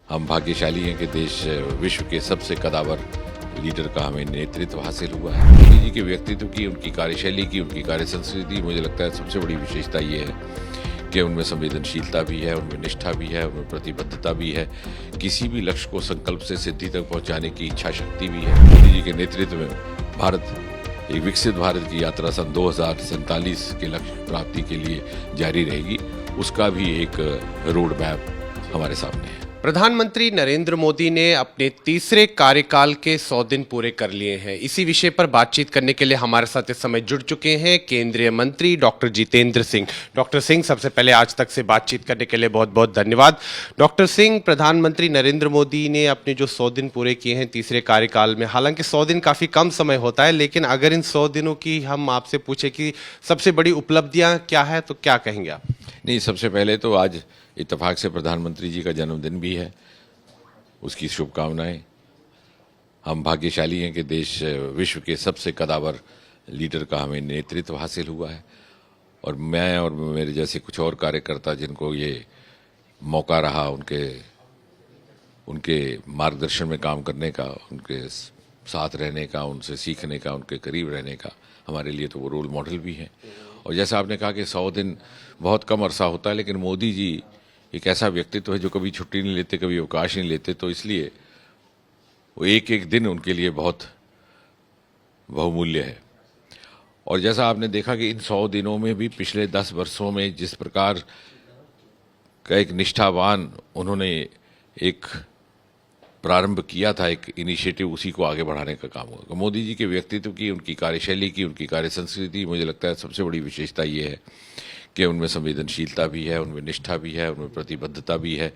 हम भाग्यशाली हैं कि देश विश्व के सबसे कदावर लीडर का हमें नेतृत्व हासिल हुआ है। मोदी जी के व्यक्तित्व की, उनकी कार्यशैली की, उनकी कार्य संस्कृति, मुझे लगता है सबसे बड़ी विशेषता ये है कि उनमें संवेदनशीलता भी है, उनमें निष्ठा भी है, उनमें प्रतिबद्धता भी है, किसी भी लक्ष्य को संकल्प से सिद्धि तक पहुंचाने की इच्छा शक्ति भी है। मोदी जी के नेतृत्व में भारत एक विकसित भारत की यात्रा सन 2047 के लक्ष्य प्राप्ति के लिए जारी रहेगी। उसका भी एक रोड मैप हमारे सामने है। प्रधानमंत्री नरेंद्र मोदी ने अपने तीसरे कार्यकाल के 100 दिन पूरे कर लिए हैं। इसी विषय पर बातचीत करने के लिए हमारे साथ इस समय जुड़ चुके हैं केंद्रीय मंत्री डॉक्टर जितेंद्र सिंह। डॉक्टर सिंह, सबसे पहले आज तक से बातचीत करने के लिए बहुत बहुत धन्यवाद। डॉक्टर सिंह, प्रधानमंत्री नरेंद्र मोदी ने अपने जो 100 दिन पूरे किए हैं तीसरे कार्यकाल में, हालांकि 100 दिन काफ़ी कम समय होता है, लेकिन अगर इन 100 दिनों की हम आपसे पूछे कि सबसे बड़ी उपलब्धियाँ क्या है तो क्या कहेंगे आप? नहीं, सबसे पहले तो आज इत्तेफाक से प्रधानमंत्री जी का जन्मदिन भी है, उसकी शुभकामनाएं। हम भाग्यशाली हैं कि देश विश्व के सबसे कदावर लीडर का हमें नेतृत्व हासिल हुआ है, और मैं और मेरे जैसे कुछ और कार्यकर्ता जिनको ये मौका रहा उनके मार्गदर्शन में काम करने का, उनके साथ रहने का, उनसे सीखने का, उनके करीब रहने का, हमारे लिए तो वो रोल मॉडल भी हैं। और जैसा आपने कहा कि 100 दिन बहुत कम अरसा होता है, लेकिन मोदी जी एक ऐसा व्यक्तित्व है जो कभी छुट्टी नहीं लेते, कभी अवकाश नहीं लेते, तो इसलिए वो एक एक दिन उनके लिए बहुत बहुमूल्य है। और जैसा आपने देखा कि इन 100 दिनों में भी पिछले 10 वर्षों में जिस प्रकार का एक निष्ठावान उन्होंने एक प्रारंभ किया था, एक इनिशिएटिव, उसी को आगे बढ़ाने का काम होगा। मोदी जी के व्यक्तित्व की, उनकी कार्यशैली की, उनकी कार्य संस्कृति, मुझे लगता है सबसे बड़ी विशेषता ये है कि उनमें संवेदनशीलता भी है, उनमें निष्ठा भी है, उनमें प्रतिबद्धता भी है,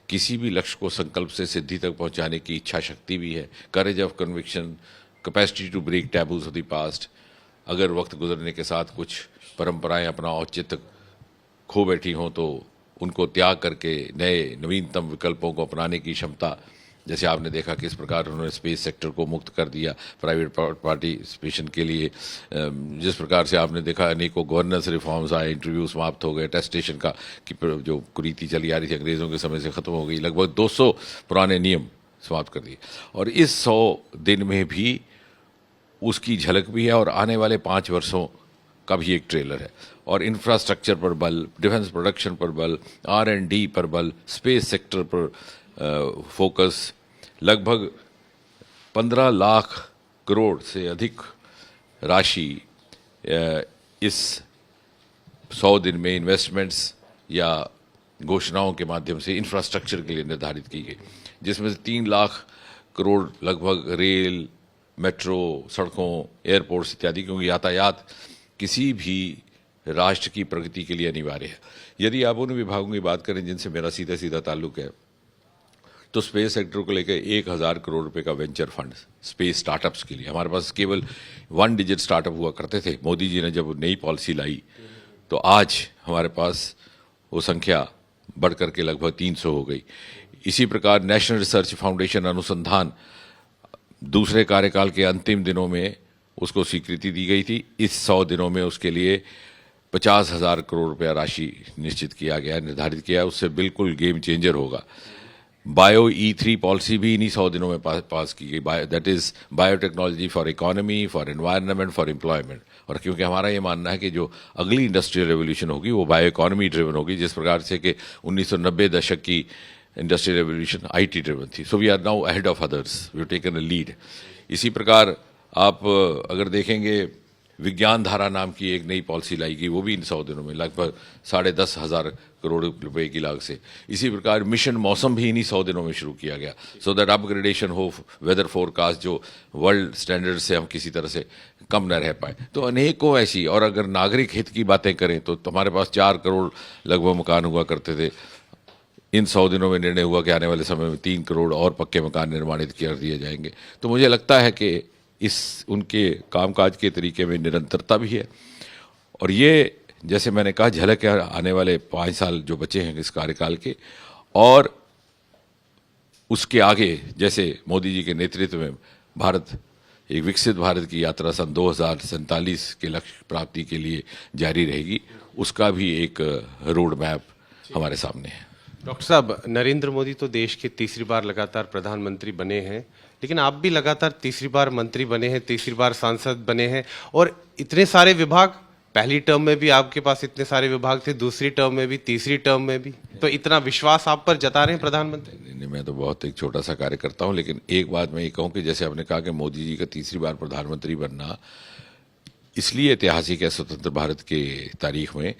किसी भी लक्ष्य को संकल्प से सिद्धि तक पहुंचाने की इच्छा शक्ति भी है, courage of conviction, capacity to break taboos of the past. अगर वक्त गुजरने के साथ कुछ परंपराएं अपना औचित्य खो बैठी हों तो उनको त्याग करके नए नवीनतम विकल्पों को अपनाने की क्षमता। जैसे आपने देखा किस प्रकार उन्होंने स्पेस सेक्टर को मुक्त कर दिया प्राइवेट पार्टिसिपेशन के लिए, जिस प्रकार से आपने देखा अनेकों गवर्नेंस रिफॉर्म्स आए, इंटरव्यू समाप्त हो गए, टेस्टेशन का की जो कुरीति चली आ रही थी अंग्रेज़ों के समय से ख़त्म हो गई, लगभग 200 पुराने नियम समाप्त कर दिए। और इस 100 दिन में भी उसकी झलक भी है, और आने वाले 5 वर्षों का भी एक ट्रेलर है। और इंफ्रास्ट्रक्चर पर बल, डिफेंस प्रोडक्शन पर बल, R&D पर बल, स्पेस सेक्टर पर फोकस, लगभग 15 लाख करोड़ से अधिक राशि इस 100 दिन में इन्वेस्टमेंट्स या घोषणाओं के माध्यम से इंफ्रास्ट्रक्चर के लिए निर्धारित की गई, जिसमें से 3 लाख करोड़ लगभग रेल, मेट्रो, सड़कों, एयरपोर्ट्स इत्यादि, क्योंकि यातायात किसी भी राष्ट्र की प्रगति के लिए अनिवार्य है। यदि आप उन विभागों की बात करें जिनसे मेरा सीधा सीधा ताल्लुक है, तो स्पेस सेक्टर को लेकर 1000 करोड़ रुपए का वेंचर फंड स्पेस स्टार्टअप्स के लिए। हमारे पास केवल 1 डिजिट स्टार्टअप हुआ करते थे। मोदी जी ने जब नई पॉलिसी लाई तो आज हमारे पास वो संख्या बढ़ करके लगभग 300 हो गई। इसी प्रकार नेशनल रिसर्च फाउंडेशन अनुसंधान दूसरे कार्यकाल के अंतिम दिनों में उसको स्वीकृति दी गई थी। इस 100 दिनों में उसके लिए 50,000 करोड़ रुपया राशि निश्चित किया गया, निर्धारित किया। उससे बिल्कुल गेम चेंजर होगा। बायो E3 पॉलिसी भी इन्हीं 100 दिनों में पास की गई, that is biotechnology for economy, for environment, for employment. और क्योंकि हमारा ये मानना है कि जो अगली इंडस्ट्रियल रेवोल्यूशन होगी वो बायो इकोनॉमी ड्रिवन होगी, जिस प्रकार से कि 1990 दशक की इंडस्ट्रियल रेवोल्यूशन IT ड्रिवन थी। So we are now ahead of others, we have taken a lead. इसी प्रकार आप अगर देखेंगे, विज्ञान धारा नाम की एक नई पॉलिसी लाई गई, वो भी इन 100 दिनों में लगभग 10,500 करोड़ रुपए की लागत से। इसी प्रकार मिशन मौसम भी इन्हीं 100 दिनों में शुरू किया गया, सो दैट अपग्रेडेशन हो, वेदर फोरकास्ट जो वर्ल्ड स्टैंडर्ड से हम किसी तरह से कम न रह पाए। तो अनेकों ऐसी, और अगर नागरिक हित की बातें करें तो हमारे पास 4 करोड़ लगभग मकान हुआ करते थे। इन 100 दिनों में निर्णय हुआ कि आने वाले समय में 3 करोड़ और पक्के मकान निर्माणित कर दिए जाएंगे। तो मुझे लगता है कि इस उनके कामकाज के तरीके में निरंतरता भी है, और ये जैसे मैंने कहा झलक है आने वाले 5 साल जो बचे हैं इस कार्यकाल के। और उसके आगे जैसे मोदी जी के नेतृत्व में भारत एक विकसित भारत की यात्रा सन 2047 के लक्ष्य प्राप्ति के लिए जारी रहेगी, उसका भी एक रोड मैप हमारे सामने है। डॉक्टर साहब, नरेंद्र मोदी तो देश के तीसरी बार लगातार प्रधानमंत्री बने हैं, लेकिन आप भी लगातार तीसरी बार मंत्री बने हैं, तीसरी बार सांसद बने हैं, और इतने सारे विभाग, पहली टर्म में भी आपके पास इतने सारे विभाग थे, दूसरी टर्म में भी, तीसरी टर्म में भी, तो इतना विश्वास आप पर जता रहे हैं प्रधानमंत्री? नहीं, मैं तो बहुत एक छोटा सा कार्य करता हूं, लेकिन एक बात मैं ये कहूं कि जैसे आपने कहा कि मोदी जी का तीसरी बार प्रधानमंत्री बनना इसलिए ऐतिहासिक है स्वतंत्र भारत के तारीख में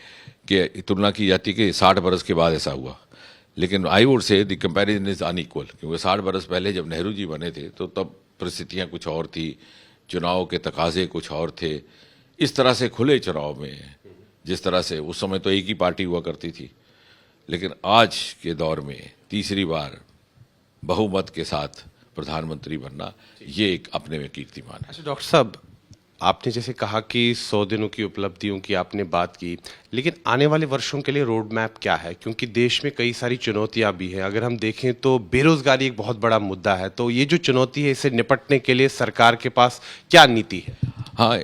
कि तुलना की जाती है कि 60 बरस के बाद ऐसा हुआ, लेकिन I would say the comparison is unequal, क्योंकि 60 बरस पहले जब नेहरू जी बने थे तो तब परिस्थितियां कुछ और थी, चुनाव के तकाजे कुछ और थे। इस तरह से खुले चुनाव में जिस तरह से उस समय तो एक ही पार्टी हुआ करती थी, लेकिन आज के दौर में तीसरी बार बहुमत के साथ प्रधानमंत्री बनना ये एक अपने में कीर्तिमान है। अच्छा डॉक्टर साहब, आपने जैसे कहा कि 100 दिनों की उपलब्धियों की आपने बात की, लेकिन आने वाले वर्षों के लिए रोड मैप क्या है? क्योंकि देश में कई सारी चुनौतियां भी हैं। अगर हम देखें तो बेरोजगारी एक बहुत बड़ा मुद्दा है, तो ये जो चुनौती है, इसे निपटने के लिए सरकार के पास क्या नीति है? हाँ,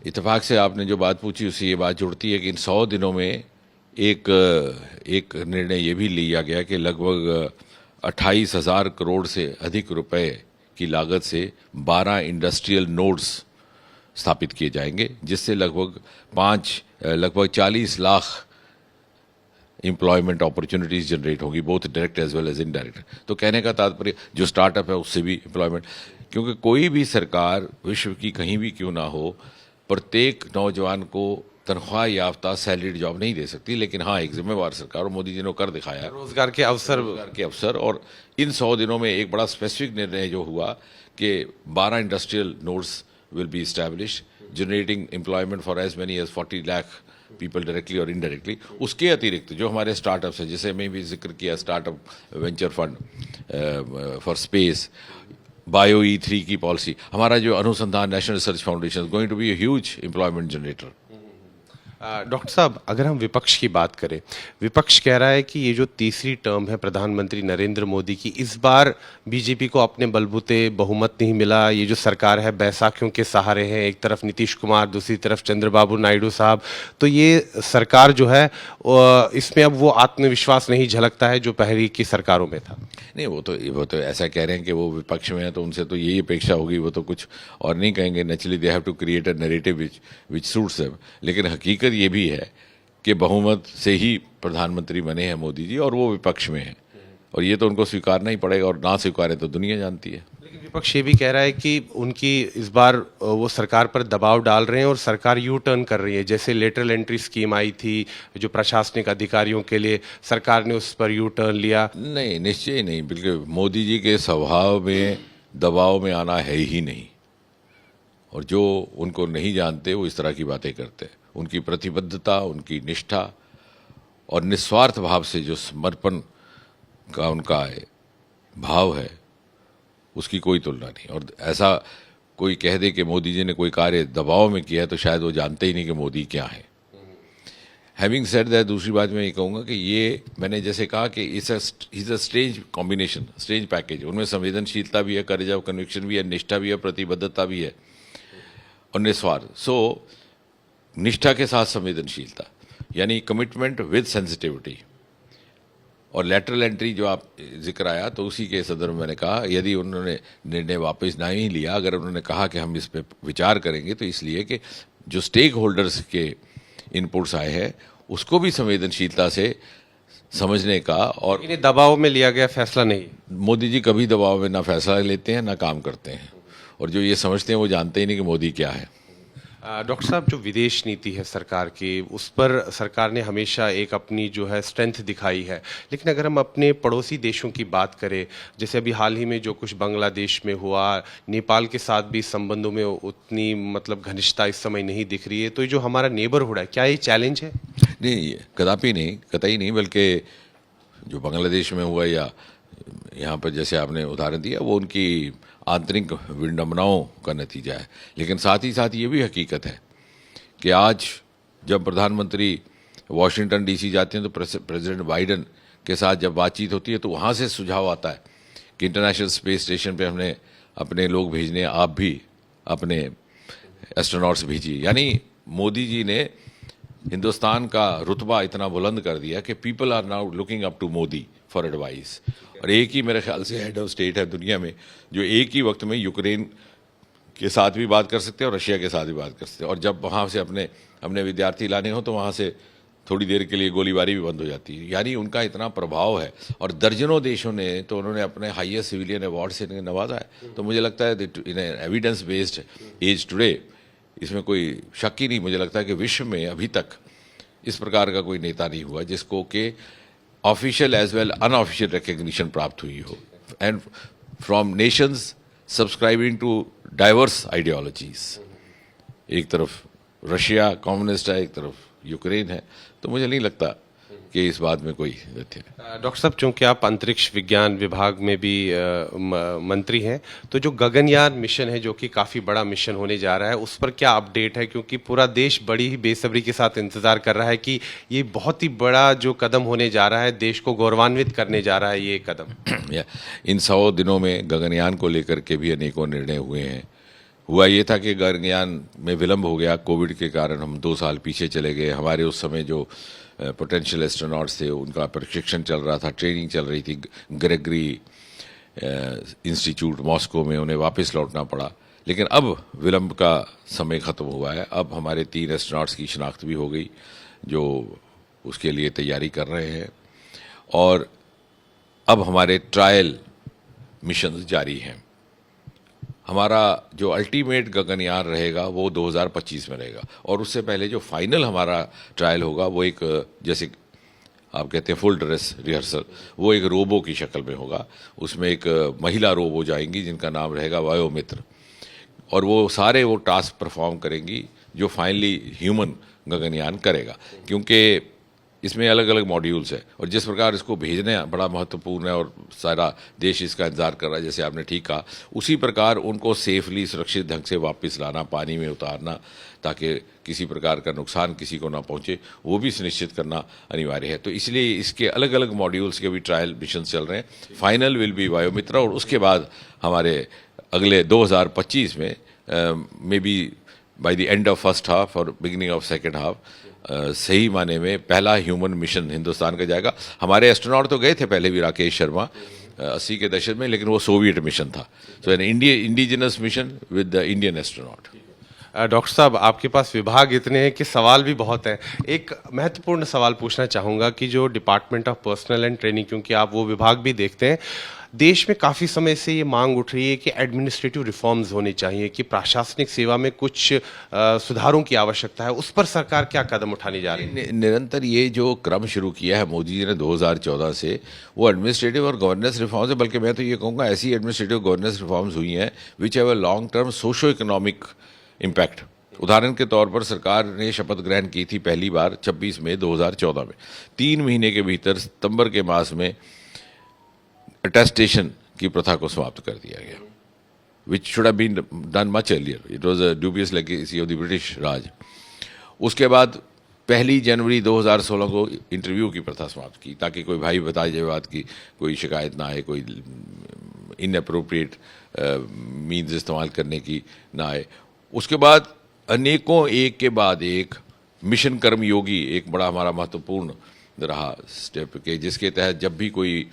इत्तेफाक से आपने जो बात पूछी उससे ये बात जुड़ती है कि इन 100 दिनों में एक निर्णय ये भी लिया गया कि लगभग 28,000 करोड़ से अधिक रुपए की लागत से 12 इंडस्ट्रियल नोड्स स्थापित किए जाएंगे, जिससे लगभग 40 लाख एम्प्लॉयमेंट अपॉर्चुनिटीज जनरेट होगी, both direct as well as indirect. तो कहने का तात्पर्य जो स्टार्टअप है उससे भी एम्प्लॉयमेंट, क्योंकि कोई भी सरकार विश्व की कहीं भी क्यों ना हो, प्रत्येक नौजवान को तनख्वाह याफ्ता सैलरीड जॉब नहीं दे सकती, लेकिन हाँ एक जिम्मेवार सरकार, और मोदी जी ने कर दिखाया है रोजगार के अवसर। और इन 100 दिनों में एक बड़ा स्पेसिफिक निर्णय जो हुआ कि 12 industrial nodes will be established, generating employment for as many as 40 lakh people directly or indirectly। उसके अतिरिक्त जो हमारे स्टार्टअप्स हैं, जिसे मैं भी जिक्र किया, startup venture fund for space, bio E3 की पॉलिसी, हमारा जो अनुसंधान National Research Foundation going to be a huge employment generator. Doctor साहब, अगर हम विपक्ष की बात करें, विपक्ष कह रहा है कि ये जो तीसरी टर्म है प्रधानमंत्री नरेंद्र मोदी की, इस बार बीजेपी को अपने बलबूते बहुमत नहीं मिला। ये जो सरकार है बैसाखियों के सहारे है, एक तरफ नीतीश कुमार, दूसरी तरफ चंद्रबाबू नायडू साहब, तो ये सरकार जो है इसमें अब वो आत्मविश्वास नहीं झलकता है जो पहले की सरकारों में था। नहीं, वो तो ऐसा कह रहे हैं कि वो विपक्ष में है तो उनसे तो यही अपेक्षा होगी, वो तो कुछ और नहीं कहेंगे। Naturally they have to create a narrative which suits them, लेकिन हकीकत ये भी है कि बहुमत से ही प्रधानमंत्री बने हैं मोदी जी, और वो विपक्ष में है, और ये तो उनको स्वीकारना ही पड़ेगा, और ना स्वीकारे तो दुनिया जानती है। लेकिन विपक्ष ये भी कह रहा है कि उनकी इस बार वो सरकार पर दबाव डाल रहे हैं और सरकार यू टर्न कर रही है। जैसे लेटरल एंट्री स्कीम आई थी जो प्रशासनिक अधिकारियों के लिए, सरकार ने उस पर यू टर्न लिया। नहीं, निश्चय नहीं, बिल्कुल मोदी जी के स्वभाव में दबाव में आना है ही नहीं, और जो उनको नहीं जानते वो इस तरह की बातें करते हैं। उनकी प्रतिबद्धता, उनकी निष्ठा और निस्वार्थ भाव से जो समर्पण का उनका भाव है, उसकी कोई तुलना नहीं। और ऐसा कोई कह दे कि मोदी जी ने कोई कार्य दबाव में किया है, तो शायद वो जानते ही नहीं कि मोदी क्या है। हैविंग सेड दैट, दूसरी बात मैं ये कहूँगा कि ये मैंने जैसे कहा कि is a strange combination, strange package. उनमें संवेदनशीलता भी है, करेज ऑफ कन्विक्शन भी है, निष्ठा भी है, प्रतिबद्धता भी है और निस्वार्थ। सो निष्ठा के साथ संवेदनशीलता, यानी कमिटमेंट विद सेंसिटिविटी। और लेटरल एंट्री जो आप जिक्र आया, तो उसी के संदर्भ में मैंने कहा, यदि उन्होंने निर्णय वापस ना ही लिया, अगर उन्होंने कहा कि हम इस पर विचार करेंगे, तो इसलिए कि जो स्टेक होल्डर्स के इनपुट्स आए हैं उसको भी संवेदनशीलता से समझने का। और इन्हें दबाव में लिया गया फैसला नहीं। मोदी जी कभी दबाव में ना फैसला लेते हैं ना काम करते हैं, और जो ये समझते हैं वो जानते ही नहीं कि मोदी क्या है। डॉक्टर साहब, जो विदेश नीति है सरकार की, उस पर सरकार ने हमेशा एक अपनी जो है स्ट्रेंथ दिखाई है, लेकिन अगर हम अपने पड़ोसी देशों की बात करें, जैसे अभी हाल ही में जो कुछ बांग्लादेश में हुआ, नेपाल के साथ भी संबंधों में उतनी मतलब घनिष्ठता इस समय नहीं दिख रही है, तो ये जो हमारा नेबरहुड है, क्या ये चैलेंज है? नहीं, कदापि नहीं, कतई नहीं, बल्कि जो बांग्लादेश में हुआ या यहाँ पर जैसे आपने उदाहरण दिया, वो उनकी आंतरिक विडंबनाओं का नतीजा है। लेकिन साथ ही साथ ये भी हकीकत है कि आज जब प्रधानमंत्री वॉशिंगटन DC जाते हैं, तो प्रेसिडेंट बाइडन के साथ जब बातचीत होती है, तो वहाँ से सुझाव आता है कि इंटरनेशनल स्पेस स्टेशन पे हमने अपने लोग भेजने, आप भी अपने एस्ट्रोनॉट्स भेजिए। यानी मोदी जी ने हिंदुस्तान का रुतबा इतना बुलंद कर दिया कि people are now looking up to Modi for advice. और एक ही मेरे ख्याल से हेड ऑफ स्टेट है दुनिया में जो एक ही वक्त में यूक्रेन के साथ भी बात कर सकते हैं और रशिया के साथ भी बात कर सकते हैं। और जब वहाँ से अपने विद्यार्थी लाने हो तो वहाँ से थोड़ी देर के लिए गोलीबारी भी बंद हो जाती है। यानी उनका इतना प्रभाव है और दर्जनों देशों ने तो उन्होंने अपने हाईएस्ट सिविलियन अवार्ड से इन्हें नवाजा है। तो मुझे लगता है इन एविडेंस बेस्ड एज टुडे इसमें कोई शक ही नहीं। मुझे लगता है कि विश्व में अभी तक इस प्रकार का कोई नेता नहीं हुआ जिसको कि official as well unofficial recognition प्राप्त हुई हो, and from nations subscribing to diverse ideologies. एक तरफ रशिया कम्युनिस्ट है, एक तरफ यूक्रेन है। तो मुझे नहीं लगता कि इस बात में कोई तथ्य है। डॉक्टर साहब, चूंकि आप अंतरिक्ष विज्ञान विभाग में भी मंत्री हैं, तो जो गगनयान मिशन है जो कि काफ़ी बड़ा मिशन होने जा रहा है, उस पर क्या अपडेट है? क्योंकि पूरा देश बड़ी ही बेसब्री के साथ इंतजार कर रहा है कि ये बहुत ही बड़ा जो कदम होने जा रहा है, देश को गौरवान्वित करने जा रहा है ये कदम। इन 100 दिनों में गगनयान को लेकर के भी अनेकों निर्णय हुए हैं। हुआ ये था कि गगनयान में विलंब हो गया, कोविड के कारण हम 2 साल पीछे चले गए। हमारे उस समय जो पोटेंशियल एस्ट्रोनॉट्स थे उनका प्रशिक्षण चल रहा था, ट्रेनिंग चल रही थी ग्रेगरी इंस्टीट्यूट मॉस्को में, उन्हें वापस लौटना पड़ा। लेकिन अब विलंब का समय ख़त्म हुआ है। अब हमारे 3 एस्ट्रोनॉट्स की शिनाख्त भी हो गई जो उसके लिए तैयारी कर रहे हैं, और अब हमारे ट्रायल मिशन जारी हैं। हमारा जो अल्टीमेट गगनयान रहेगा वो 2025 में रहेगा, और उससे पहले जो फाइनल हमारा ट्रायल होगा वो एक, जैसे आप कहते हैं फुल ड्रेस रिहर्सल, वो एक रोबो की शक्ल में होगा। उसमें एक महिला रोबो जाएंगी जिनका नाम रहेगा वायोमित्र, और वो सारे वो टास्क परफॉर्म करेंगी जो फाइनली ह्यूमन गगनयान करेगा। क्योंकि इसमें अलग अलग मॉड्यूल्स हैं और जिस प्रकार इसको भेजना बड़ा महत्वपूर्ण है और सारा देश इसका इंतजार कर रहा है, जैसे आपने ठीक कहा, उसी प्रकार उनको सेफली सुरक्षित ढंग से वापस लाना, पानी में उतारना, ताकि किसी प्रकार का नुकसान किसी को ना पहुंचे, वो भी सुनिश्चित करना अनिवार्य है। तो इसलिए इसके अलग अलग मॉड्यूल्स के भी ट्रायल मिशन चल रहे हैं। फाइनल विल बी वायोमित्रा, और उसके बाद हमारे अगले 2025 में may be by the end of first half और बिगिनिंग ऑफ सेकेंड हाफ सही माने में पहला ह्यूमन मिशन हिंदुस्तान का जाएगा। हमारे एस्ट्रोनॉट तो गए थे पहले भी, राकेश शर्मा 80 के दशक में, लेकिन वो सोवियत मिशन था। So an indigenous mission with the Indian astronaut. Doctor साहब, आपके पास विभाग इतने हैं कि सवाल भी बहुत हैं। एक महत्वपूर्ण सवाल पूछना चाहूँगा कि जो department of personal and training, क्योंकि आप वो विभाग भी देखते हैं, देश में काफ़ी समय से ये मांग उठ रही है कि एडमिनिस्ट्रेटिव रिफॉर्म्स होने चाहिए, कि प्रशासनिक सेवा में कुछ सुधारों की आवश्यकता है। उस पर सरकार क्या कदम उठाने जा रही है? निरंतर ये जो क्रम शुरू किया है मोदी जी ने 2014 से, वो एडमिनिस्ट्रेटिव और गवर्नेंस रिफॉर्म्स है। बल्कि मैं तो ये कहूँगा ऐसी एडमिनिस्ट्रेटिव गवर्नेंस रिफॉर्म्स हुई हैं which have a long term socio economic impact. उदाहरण के तौर पर सरकार ने शपथ ग्रहण की थी पहली बार 26 मई 2014 में। 3 महीने के भीतर सितंबर के मास में अटेस्टेशन की प्रथा को समाप्त कर दिया गया, which should have been done much earlier. It was a dubious legacy of the British Raj. उसके बाद 1 जनवरी 2016 को इंटरव्यू की प्रथा समाप्त की, ताकि कोई भाई बताए जाए बात की कोई शिकायत ना आए, कोई इनअप्रोप्रिएट मीन्स इस्तेमाल करने की ना आए। उसके बाद अनेकों एक के बाद एक मिशन कर्मयोगी एक बड़ा हमारा महत्वपूर्ण रहा स्टेप के, जिसके तहत जब भी कोई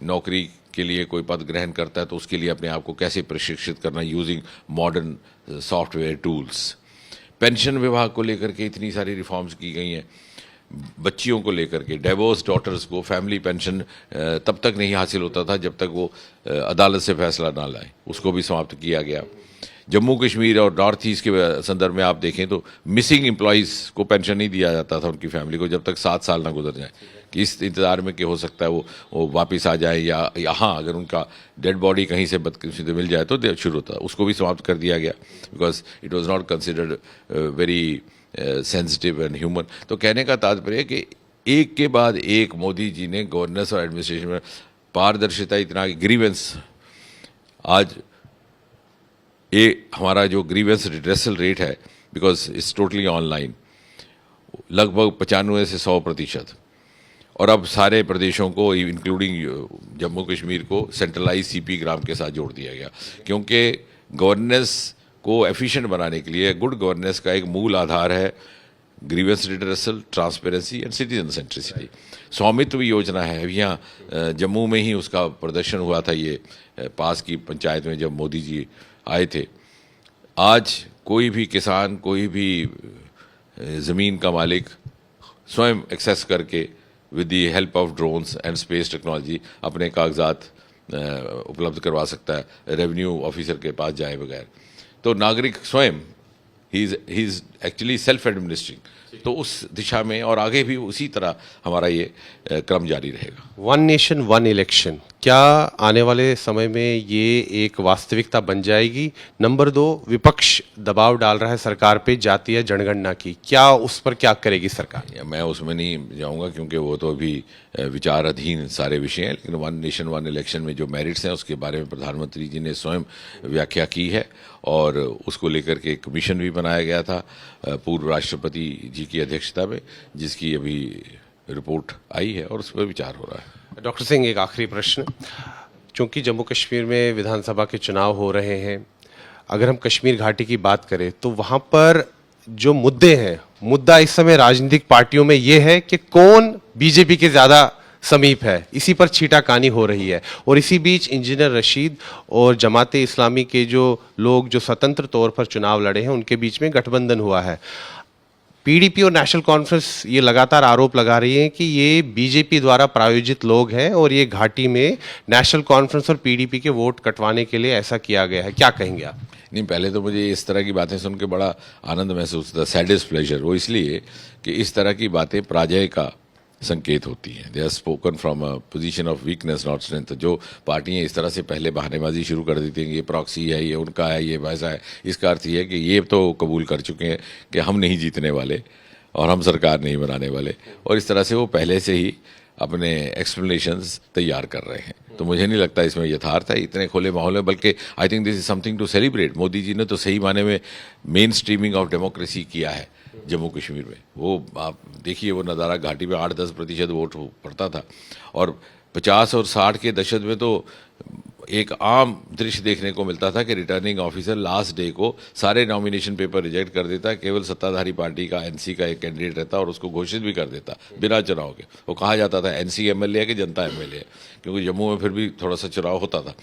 नौकरी के लिए कोई पद ग्रहण करता है तो उसके लिए अपने आप को कैसे प्रशिक्षित करना, using modern software tools. Pension विभाग को लेकर के इतनी सारी रिफॉर्म्स की गई हैं। बच्चियों को लेकर के, डाइवोर्स डॉटर्स को फैमिली पेंशन तब तक नहीं हासिल होता था जब तक वो अदालत से फैसला ना लाए, उसको भी समाप्त किया गया। जम्मू कश्मीर और नॉर्थ ईस्ट के संदर्भ में आप देखें तो मिसिंग एम्प्लॉयज़ को पेंशन नहीं दिया जाता था उनकी फैमिली को जब तक 7 साल ना गुजर जाए, कि इस इंतज़ार में कि हो सकता है वो वापस आ जाए, या यहाँ अगर उनका डेड बॉडी कहीं से बदकिस्मती मिल जाए तो शुरू होता। उसको भी समाप्त कर दिया गया because it was not considered very sensitive and human. तो कहने का तात्पर्य है कि एक के बाद एक मोदी जी ने गवर्नेंस और एडमिनिस्ट्रेशन में पारदर्शिता, इतना ग्रीवेंस, आज ये हमारा जो ग्रीवेंस रिड्रेसल रेट है, बिकॉज इट्स टोटली ऑनलाइन, लगभग 95 से 100%। और अब सारे प्रदेशों को इंक्लूडिंग जम्मू कश्मीर को सेंट्रलाइज सीपी ग्राम के साथ जोड़ दिया गया, क्योंकि गवर्नेंस को एफिशिएंट बनाने के लिए गुड गवर्नेंस का एक मूल आधार है grievance redressal, transparency and citizen centricity. स्वामित्व योजना है, अभी यहाँ जम्मू में ही उसका प्रदर्शन हुआ था, ये पास की पंचायत में जब मोदी जी आए थे। आज कोई भी किसान, कोई भी ज़मीन का मालिक स्वयं एक्सेस करके with the help of drones and space technology अपने कागजात उपलब्ध करवा सकता है रेवेन्यू ऑफिसर के पास जाए बगैर। तो नागरिक स्वयं he is actually self administering. तो उस दिशा में और आगे भी उसी तरह हमारा ये क्रम जारी रहेगा। वन नेशन वन इलेक्शन, क्या आने वाले समय में ये एक वास्तविकता बन जाएगी? नंबर 2, विपक्ष दबाव डाल रहा है सरकार पे जातीय जनगणना की, क्या उस पर क्या करेगी सरकार? मैं उसमें नहीं जाऊंगा क्योंकि वो तो अभी विचाराधीन सारे विषय हैं, लेकिन वन नेशन वन इलेक्शन में जो मेरिट्स हैं उसके बारे में प्रधानमंत्री जी ने स्वयं व्याख्या की है और उसको लेकर के एक कमीशन भी बनाया गया था पूर्व राष्ट्रपति जी की अध्यक्षता में, जिसकी अभी रिपोर्ट आई है और उस पर विचार हो रहा है। डॉक्टर सिंह, एक आखिरी प्रश्न, चूंकि जम्मू कश्मीर में विधानसभा के चुनाव हो रहे हैं, अगर हम कश्मीर घाटी की बात करें तो वहां पर जो मुद्दे हैं, मुद्दा इस समय राजनीतिक पार्टियों में ये है कि कौन बीजेपी के ज्यादा समीप है, इसी पर छींटाकानी हो रही है। और इसी बीच इंजीनियर रशीद और जमाते इस्लामी के जो लोग जो स्वतंत्र तौर पर चुनाव लड़े हैं उनके बीच में गठबंधन हुआ है। पीडीपी और नेशनल कॉन्फ्रेंस ये लगातार आरोप लगा रही है कि ये बीजेपी द्वारा प्रायोजित लोग हैं और ये घाटी में नेशनल कॉन्फ्रेंस और पीडीपी के वोट कटवाने के लिए ऐसा किया गया है। क्या कहेंगे आप? नहीं, पहले तो मुझे इस तरह की बातें सुन के बड़ा आनंद महसूस होता है, सैडेस्ट प्लेजर। वो इसलिए कि इस तरह की बातें पराजय का संकेत होती हैं। They are spoken from a position of weakness not strength. जो पार्टियां इस तरह से पहले बहानेबाजी शुरू कर देती हैं, ये प्रॉक्सी है, ये उनका है, ये वैसा है, इसका अर्थ ये है कि ये तो कबूल कर चुके हैं कि हम नहीं जीतने वाले और हम सरकार नहीं बनाने वाले, और इस तरह से वो पहले से ही अपने एक्सप्लेनेशंस तैयार कर रहे हैं। तो मुझे नहीं लगता इसमें यथार्थ है इतने खुले माहौल में, बल्कि I think this is something to celebrate. Modi ji ने तो सही माने में मेन स्ट्रीमिंग ऑफ डेमोक्रेसी किया है जम्मू कश्मीर में। वो आप देखिए, वो नज़ारा घाटी में 8-10% वोट पड़ता था और 50 और 60 के दशक में तो एक आम दृश्य देखने को मिलता था कि रिटर्निंग ऑफिसर लास्ट डे को सारे नॉमिनेशन पेपर रिजेक्ट कर देता, केवल सत्ताधारी पार्टी का एनसी का एक कैंडिडेट रहता और उसको घोषित भी कर देता बिना चुनाव के। वो कहा जाता था एनसी एमएलए है कि जनता एमएलए है, क्योंकि जम्मू में फिर भी थोड़ा सा चुनाव होता था।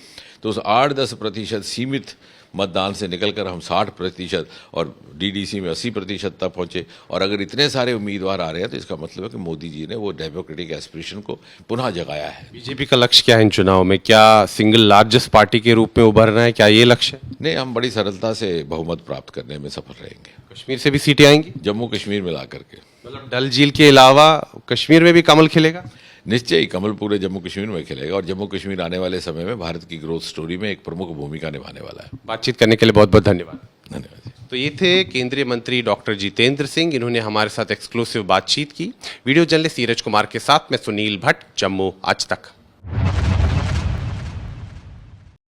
तो उस 8-10% सीमित मतदान से निकलकर हम 60% और डीडीसी में 80% तक पहुंचे। और अगर इतने सारे उम्मीदवार आ रहे हैं तो इसका मतलब है कि मोदी जी ने वो डेमोक्रेटिक एस्पिरेशन को पुनः जगाया है। बीजेपी का लक्ष्य क्या है इन चुनाव में? क्या सिंगल लार्जेस्ट पार्टी के रूप में उभरना है, क्या ये लक्ष्य है? नहीं, हम बड़ी सरलता से बहुमत प्राप्त करने में सफल रहेंगे। कश्मीर से भी सीटें आएंगी? जम्मू कश्मीर मिला करके, मतलब डल झील के अलावा कश्मीर में भी कमल खिलेगा? निश्चय ही कमल पूरे जम्मू कश्मीर में खिलेगा और जम्मू कश्मीर आने वाले समय में भारत की ग्रोथ स्टोरी में एक प्रमुख भूमिका निभाने वाला है। बातचीत करने के लिए बहुत बहुत धन्यवाद। धन्यवाद। तो ये थे केंद्रीय मंत्री डॉक्टर जितेंद्र सिंह, इन्होंने हमारे साथ एक्सक्लूसिव बातचीत की। वीडियो जर्नलिस्ट नीरज कुमार के साथ मैं सुनील भट्ट, जम्मू आज तक।